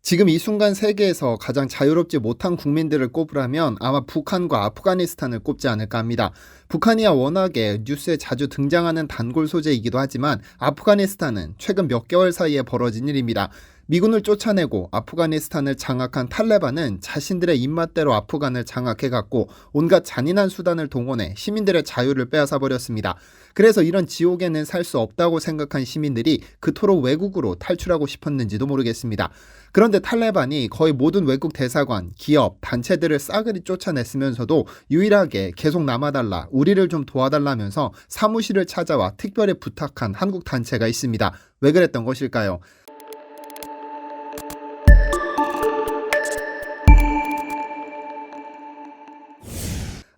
지금 이 순간 세계에서 가장 자유롭지 못한 국민들을 꼽으라면 아마 북한과 아프가니스탄을 꼽지 않을까 합니다. 북한이야 워낙에 뉴스에 자주 등장하는 단골 소재이기도 하지만 아프가니스탄은 최근 몇 개월 사이에 벌어진 일입니다. 미군을 쫓아내고 아프가니스탄을 장악한 탈레반은 자신들의 입맛대로 아프간을 장악해갔고 온갖 잔인한 수단을 동원해 시민들의 자유를 빼앗아버렸습니다. 그래서 이런 지옥에는 살 수 없다고 생각한 시민들이 그토록 외국으로 탈출하고 싶었는지도 모르겠습니다. 그런데 탈레반이 거의 모든 외국 대사관, 기업, 단체들을 싸그리 쫓아냈으면서도 유일하게 계속 남아달라, 우리를 좀 도와달라면서 사무실을 찾아와 특별히 부탁한 한국 단체가 있습니다. 왜 그랬던 것일까요?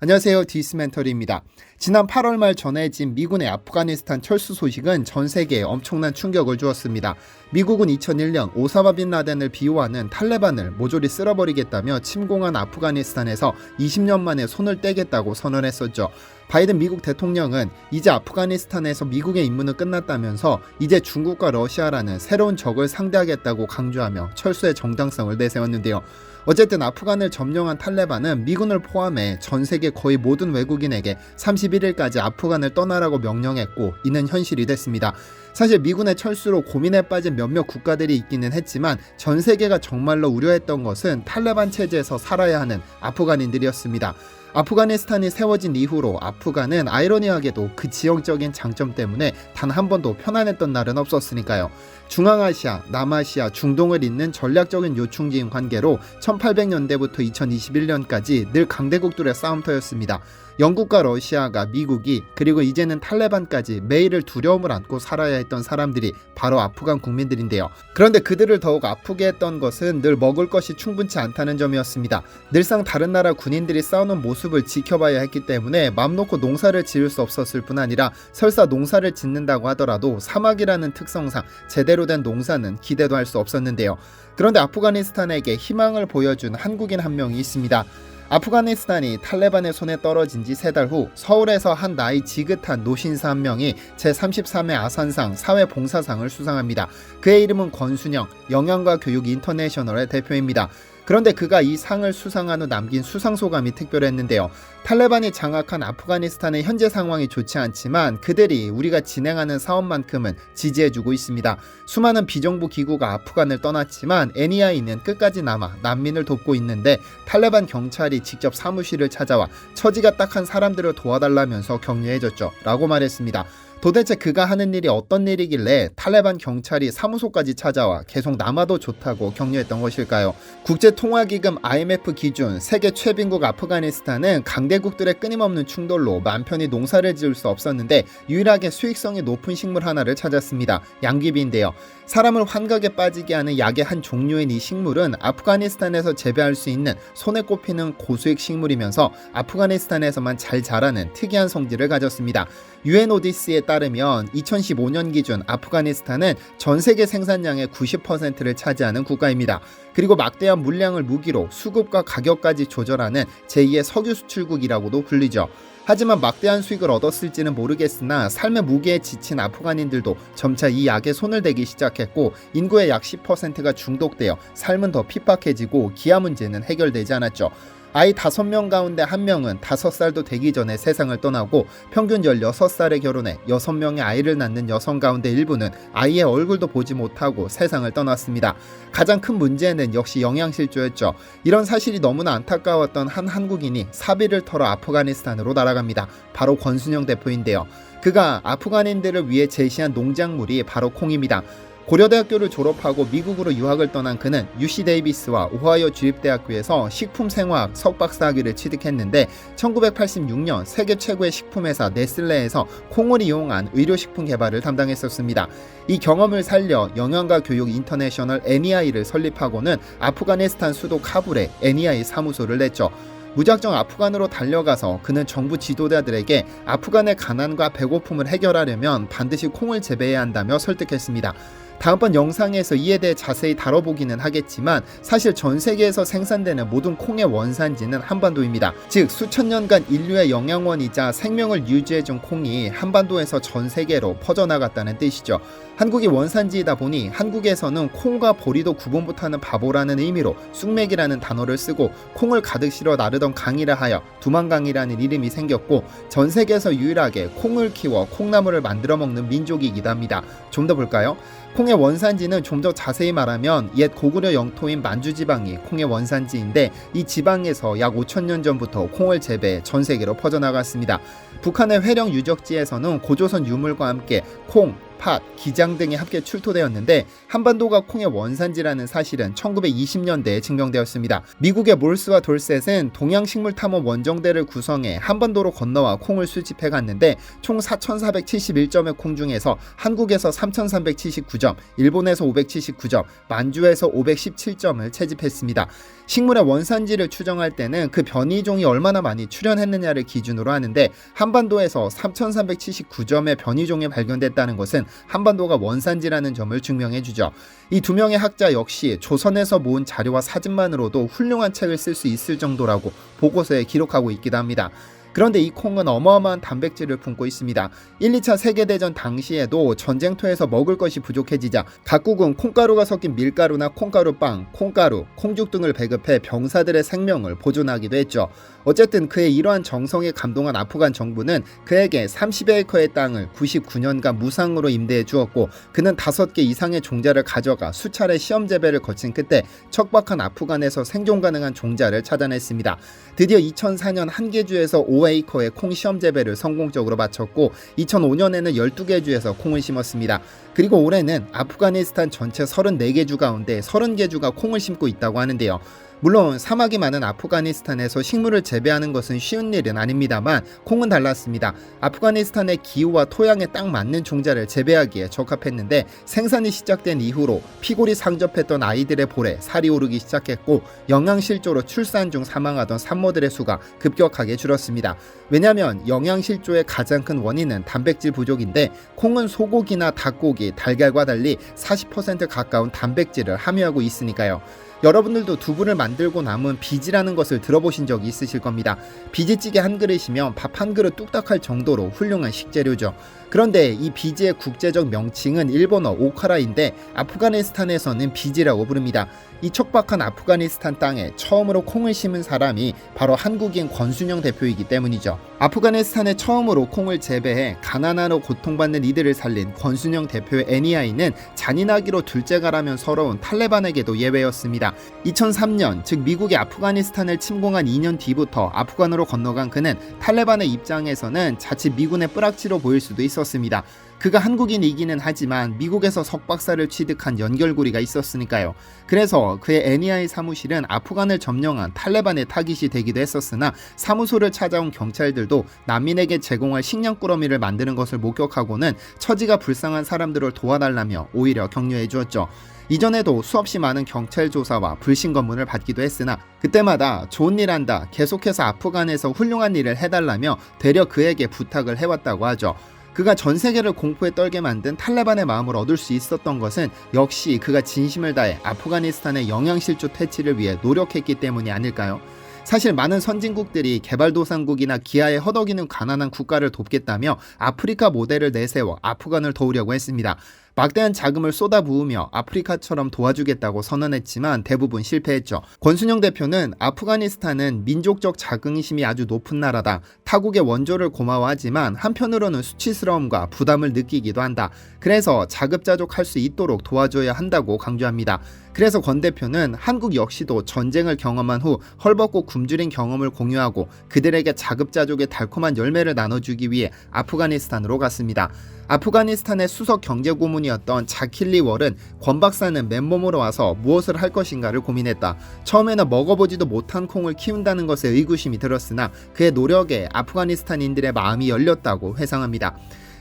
안녕하세요. 디스멘터리입니다. 지난 8월 말 전해진 미군의 아프가니스탄 철수 소식은 전 세계에 엄청난 충격을 주었습니다. 미국은 2001년 오사마 빈 라덴을 비호하는 탈레반을 모조리 쓸어버리겠다며 침공한 아프가니스탄에서 20년 만에 손을 떼겠다고 선언했었죠. 바이든 미국 대통령은 이제 아프가니스탄에서 미국의 임무는 끝났다면서 이제 중국과 러시아라는 새로운 적을 상대하겠다고 강조하며 철수의 정당성을 내세웠는데요. 어쨌든 아프간을 점령한 탈레반은 미군을 포함해 전 세계 거의 모든 외국인에게 31일까지 아프간을 떠나라고 명령했고 이는 현실이 됐습니다. 사실 미군의 철수로 고민에 빠진 몇몇 국가들이 있기는 했지만 전 세계가 정말로 우려했던 것은 탈레반 체제에서 살아야 하는 아프간인들이었습니다. 아프가니스탄이 세워진 이후로 아프간은 아이러니하게도 그 지형적인 장점 때문에 단 한 번도 편안했던 날은 없었으니까요. 중앙아시아, 남아시아, 중동을 잇는 전략적인 요충지인 관계로 1800년대부터 2021년까지 늘 강대국들의 싸움터였습니다. 영국과 러시아가 미국이 그리고 이제는 탈레반까지 매일을 두려움을 안고 살아야 했던 사람들이 바로 아프간 국민들인데요. 그런데 그들을 더욱 아프게 했던 것은 늘 먹을 것이 충분치 않다는 점이었습니다. 늘상 다른 나라 군인들이 싸우는 모습을 지켜봐야 했기 때문에 맘 놓고 농사를 지을 수 없었을 뿐 아니라 설사 농사를 짓는다고 하더라도 사막이라는 특성상 제대로 된 농사는 기대도 할 수 없었는데요. 그런데 아프가니스탄에게 희망을 보여준 한국인 한 명이 있습니다. 아프가니스탄이 탈레반의 손에 떨어진 지 3달 후 서울에서 한 나이 지긋한 노신사 한 명이 제33회 아산상 사회봉사상을 수상합니다. 그의 이름은 권순영, 영양과 교육 인터내셔널의 대표입니다. 그런데 그가 이 상을 수상한 후 남긴 수상소감이 특별했는데요. 탈레반이 장악한 아프가니스탄의 현재 상황이 좋지 않지만 그들이 우리가 진행하는 사업만큼은 지지해주고 있습니다. 수많은 비정부 기구가 아프간을 떠났지만 NEI는 끝까지 남아 난민을 돕고 있는데 탈레반 경찰이 직접 사무실을 찾아와 처지가 딱한 사람들을 도와달라면서 격려해줬죠. 라고 말했습니다. 도대체 그가 하는 일이 어떤 일이길래 탈레반 경찰이 사무소까지 찾아와 계속 남아도 좋다고 격려했던 것일까요? 국제통화기금 IMF 기준 세계 최빈국 아프가니스탄은 강대국들의 끊임없는 충돌로 맘 편히 농사를 지을 수 없었는데 유일하게 수익성이 높은 식물 하나를 찾았습니다. 양귀비인데요. 사람을 환각에 빠지게 하는 약의 한 종류인 이 식물은 아프가니스탄에서 재배할 수 있는 손에 꼽히는 고수익 식물이면서 아프가니스탄에서만 잘 자라는 특이한 성질을 가졌습니다. UNODC에 따르면 2015년 기준 아프가니스탄은 전 세계 생산량의 90%를 차지하는 국가입니다. 그리고 막대한 물량을 무기로 수급과 가격까지 조절하는 제2의 석유 수출국이라고도 불리죠. 하지만 막대한 수익을 얻었을지는 모르겠으나 삶의 무게에 지친 아프간인들도 점차 이 약에 손을 대기 시작했고 인구의 약 10%가 중독되어 삶은 더 핍박해지고 기아 문제는 해결되지 않았죠. 아이 5명 가운데 1명은 5살도 되기 전에 세상을 떠나고 평균 16살에 결혼해 6명의 아이를 낳는 여성 가운데 일부는 아이의 얼굴도 보지 못하고 세상을 떠났습니다. 가장 큰 문제는 역시 영양실조였죠. 이런 사실이 너무나 안타까웠던 한 한국인이 사비를 털어 아프가니스탄으로 날아갑니다. 바로 권순영 대표인데요. 그가 아프간인들을 위해 제시한 농작물이 바로 콩입니다. 고려대학교를 졸업하고 미국으로 유학을 떠난 그는 UC 데이비스와 오하이오 주립대학교에서 식품생화학 석박사학위를 취득했는데 1986년 세계 최고의 식품회사 네슬레에서 콩을 이용한 의료식품 개발을 담당했었습니다. 이 경험을 살려 영양과 교육 인터내셔널 NEI를 설립하고는 아프가니스탄 수도 카불에 NEI 사무소를 냈죠. 무작정 아프간으로 달려가서 그는 정부 지도자들에게 아프간의 가난과 배고픔을 해결하려면 반드시 콩을 재배해야 한다며 설득했습니다. 다음번 영상에서 이에 대해 자세히 다뤄보기는 하겠지만 사실 전 세계에서 생산되는 모든 콩의 원산지는 한반도입니다. 즉 수천 년간 인류의 영양원이자 생명을 유지해준 콩이 한반도에서 전 세계로 퍼져나갔다는 뜻이죠. 한국이 원산지이다 보니 한국에서는 콩과 보리도 구분 못하는 바보라는 의미로 쑥맥이라는 단어를 쓰고 콩을 가득 실어 나르던 강이라 하여 두만강이라는 이름이 생겼고, 전 세계에서 유일하게 콩을 키워 콩나물을 만들어 먹는 민족이기도 합니다. 좀 더 볼까요? 콩의 원산지는 좀 더 자세히 말하면 옛 고구려 영토인 만주지방이 콩의 원산지인데, 이 지방에서 약 5,000년 전부터 콩을 재배해 전 세계로 퍼져나갔습니다. 북한의 회령 유적지에서는 고조선 유물과 함께 콩, 팥, 기장 등이 함께 출토되었는데 한반도가 콩의 원산지라는 사실은 1920년대에 증명되었습니다. 미국의 몰스와 돌셋은 동양식물탐험 원정대를 구성해 한반도로 건너와 콩을 수집해 갔는데 총 4,471점의 콩 중에서 한국에서 3,379점, 일본에서 579점, 만주에서 517점을 채집했습니다. 식물의 원산지를 추정할 때는 그 변이종이 얼마나 많이 출현했느냐를 기준으로 하는데, 한반도에서 3,379점의 변이종이 발견됐다는 것은 한반도가 원산지라는 점을 증명해주죠. 이 두 명의 학자 역시 조선에서 모은 자료와 사진만으로도 훌륭한 책을 쓸 수 있을 정도라고 보고서에 기록하고 있기도 합니다. 그런데 이 콩은 어마어마한 단백질을 품고 있습니다. 1, 2차 세계대전 당시에도 전쟁터에서 먹을 것이 부족해지자 각국은 콩가루가 섞인 밀가루나 콩가루빵, 콩가루, 콩죽 등을 배급해 병사들의 생명을 보존하기도 했죠. 어쨌든 그의 이러한 정성에 감동한 아프간 정부는 그에게 30에이커의 땅을 99년간 무상으로 임대해 주었고, 그는 5개 이상의 종자를 가져가 수차례 시험 재배를 거친 끝에 척박한 아프간에서 생존 가능한 종자를 찾아냈습니다. 드디어 2004년 한 개 주에서 5에이커의 콩 시험 재배를 성공적으로 마쳤고 2005년에는 12개 주에서 콩을 심었습니다. 그리고 올해는 아프가니스탄 전체 34개 주 가운데 30개 주가 콩을 심고 있다고 하는데요. 물론 사막이 많은 아프가니스탄에서 식물을 재배하는 것은 쉬운 일은 아닙니다만 콩은 달랐습니다. 아프가니스탄의 기후와 토양에 딱 맞는 종자를 재배하기에 적합했는데 생산이 시작된 이후로 피골이 상접했던 아이들의 볼에 살이 오르기 시작했고 영양실조로 출산 중 사망하던 산모들의 수가 급격하게 줄었습니다. 왜냐하면 영양실조의 가장 큰 원인은 단백질 부족인데 콩은 소고기나 닭고기, 달걀과 달리 40% 가까운 단백질을 함유하고 있으니까요. 여러분들도 두부를 만들고 남은 비지라는 것을 들어보신 적이 있으실 겁니다. 비지찌개 한 그릇이면 밥 한 그릇 뚝딱 할 정도로 훌륭한 식재료죠. 그런데 이 비지의 국제적 명칭은 일본어 오카라인데 아프가니스탄에서는 비지라고 부릅니다. 이 척박한 아프가니스탄 땅에 처음으로 콩을 심은 사람이 바로 한국인 권순영 대표이기 때문이죠. 아프가니스탄에 처음으로 콩을 재배해 가난하로 고통받는 이들을 살린 권순영 대표의 애니아이는 잔인하기로 둘째가라면 서러운 탈레반에게도 예외였습니다. 2003년, 즉 미국이 아프가니스탄을 침공한 2년 뒤부터 아프간으로 건너간 그는 탈레반의 입장에서는 자칫 미군의 뿌락지로 보일 수도 있었습니다. 그가 한국인이기는 하지만 미국에서 석박사를 취득한 연결고리가 있었으니까요. 그래서 그의 애니아이 사무실은 아프간을 점령한 탈레반의 타깃이 되기도 했었으나 사무소를 찾아온 경찰들도 난민에게 제공할 식량꾸러미를 만드는 것을 목격하고는 처지가 불쌍한 사람들을 도와달라며 오히려 격려해 주었죠. 이전에도 수없이 많은 경찰 조사와 불신 검문을 받기도 했으나 그때마다 좋은 일 한다, 계속해서 아프간에서 훌륭한 일을 해달라며 되려 그에게 부탁을 해왔다고 하죠. 그가 전 세계를 공포에 떨게 만든 탈레반의 마음을 얻을 수 있었던 것은 역시 그가 진심을 다해 아프가니스탄의 영양실조 퇴치를 위해 노력했기 때문이 아닐까요? 사실 많은 선진국들이 개발도상국이나 기아에 허덕이는 가난한 국가를 돕겠다며 아프리카 모델을 내세워 아프간을 도우려고 했습니다. 막대한 자금을 쏟아부으며 아프리카처럼 도와주겠다고 선언했지만 대부분 실패했죠. 권순영 대표는 아프가니스탄은 민족적 자긍심이 아주 높은 나라다. 타국의 원조를 고마워하지만 한편으로는 수치스러움과 부담을 느끼기도 한다. 그래서 자급자족할 수 있도록 도와줘야 한다고 강조합니다. 그래서 권 대표는 한국 역시도 전쟁을 경험한 후 헐벗고 굶주린 경험을 공유하고 그들에게 자급자족의 달콤한 열매를 나눠주기 위해 아프가니스탄으로 갔습니다. 아프가니스탄의 수석 경제고문이었던 자킬리 월은 권 박사는 맨몸으로 와서 무엇을 할 것인가를 고민했다. 처음에는 먹어보지도 못한 콩을 키운다는 것에 의구심이 들었으나 그의 노력에 아프가니스탄인들의 마음이 열렸다고 회상합니다.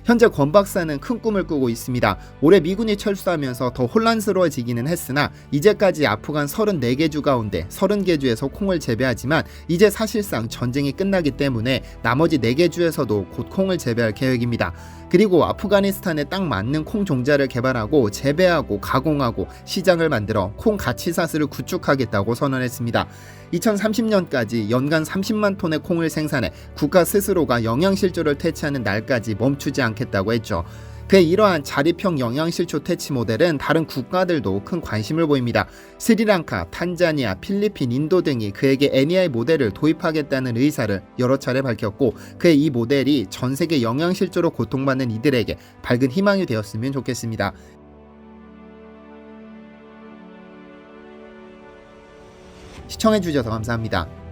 현재 권 박사는 큰 꿈을 꾸고 있습니다. 올해 미군이 철수하면서 더 혼란스러워지기는 했으나 이제까지 아프간 34개 주 가운데 30개 주에서 콩을 재배하지만 이제 사실상 전쟁이 끝나기 때문에 나머지 4개 주에서도 곧 콩을 재배할 계획입니다. 그리고 아프가니스탄에 딱 맞는 콩 종자를 개발하고 재배하고 가공하고 시장을 만들어 콩 가치사슬을 구축하겠다고 선언했습니다. 2030년까지 연간 30만 톤의 콩을 생산해 국가 스스로가 영양실조를 퇴치하는 날까지 멈추지 않겠다고 했죠. 그의 이러한 자립형 영양실조 퇴치 모델은 다른 국가들도 큰 관심을 보입니다. 스리랑카, 탄자니아, 필리핀, 인도 등이 그에게 NEI 모델을 도입하겠다는 의사를 여러 차례 밝혔고, 그의 이 모델이 전 세계 영양실조로 고통받는 이들에게 밝은 희망이 되었으면 좋겠습니다. 시청해주셔서 감사합니다.